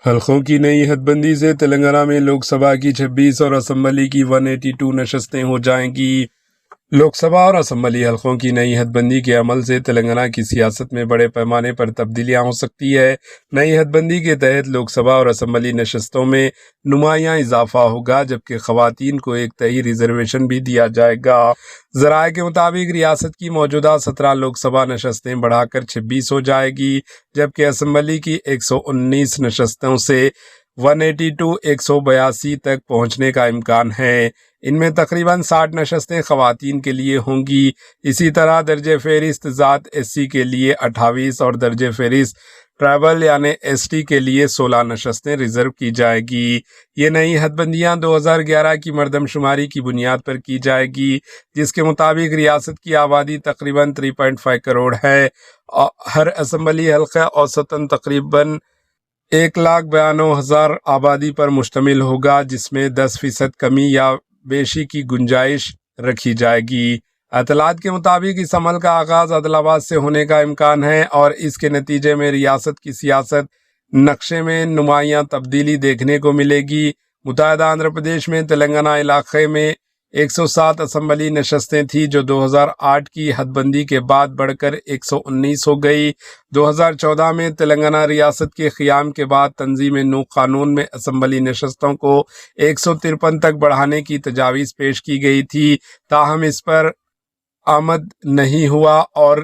حلقوں کی نئی حد بندی سے تلنگانہ میں لوک سبھا کی 26 اور اسمبلی کی 182 نشستیں ہو جائیں گی۔ لوک سبھا اور اسمبلی حلقوں کی نئی حد بندی کے عمل سے تلنگانہ کی سیاست میں بڑے پیمانے پر تبدیلیاں ہو سکتی ہے۔ نئی حد بندی کے تحت لوک سبھا اور اسمبلی نشستوں میں نمایاں اضافہ ہوگا، جبکہ خواتین کو ایک تہی ریزرویشن بھی دیا جائے گا۔ ذرائع کے مطابق ریاست کی موجودہ 17 لوک سبھا نشستیں بڑھا کر 26 ہو جائے گی، جبکہ اسمبلی کی 119 نشستوں سے 182 تک پہنچنے کا امکان ہے۔ ان میں تقریباً 60 نشستیں خواتین کے لیے ہوں گی۔ اسی طرح درجہ فہرست ذات SC کے لیے 28 اور درجہ فہرست ٹرائبل یعنی ST کے لیے 16 نشستیں ریزرو کی جائے گی۔ یہ نئی حد بندیاں 2011 کی مردم شماری کی بنیاد پر کی جائے گی، جس کے مطابق ریاست کی آبادی تقریباً 3.5 کروڑ ہے۔ ہر اسمبلی حلقہ اوسطاً تقریباً 1,92,000 آبادی پر مشتمل ہوگا، جس میں 10% کمی یا بیشی کی گنجائش رکھی جائے گی۔ اطلاعات کے مطابق اس عمل کا آغاز عادل آباد سے ہونے کا امکان ہے اور اس کے نتیجے میں ریاست کی سیاست نقشے میں نمایاں تبدیلی دیکھنے کو ملے گی۔ متحدہ آندھرا پردیش میں تلنگانہ علاقے میں 107 اسمبلی نشستیں تھیں، جو 2008 کی حد بندی کے بعد بڑھ کر 119 ہو گئی۔ 2014 میں تلنگانہ ریاست کے قیام کے بعد تنظیم نو قانون میں اسمبلی نشستوں کو 153 تک بڑھانے کی تجاویز پیش کی گئی تھی، تاہم اس پر عمل نہیں ہوا اور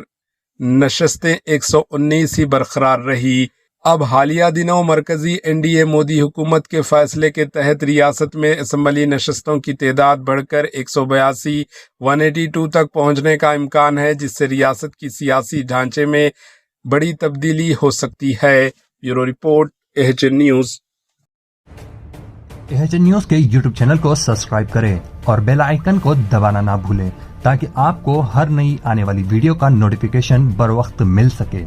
نشستیں 119 ہی برقرار رہی۔ اب حالیہ دنوں مرکزی NDA مودی حکومت کے فیصلے کے تحت ریاست میں اسمبلی نشستوں کی تعداد بڑھ کر 182 تک پہنچنے کا امکان ہے، جس سے ریاست کی سیاسی ڈھانچے میں بڑی تبدیلی ہو سکتی ہے۔ Bureau report AHN news. AHN news کے YouTube چینل کو سبسکرائب کریں اور بیل آئیکن کو دبانا نہ بھولیں تاکہ آپ کو ہر نئی آنے والی ویڈیو کا نوٹیفیکیشن بر وقت مل سکے۔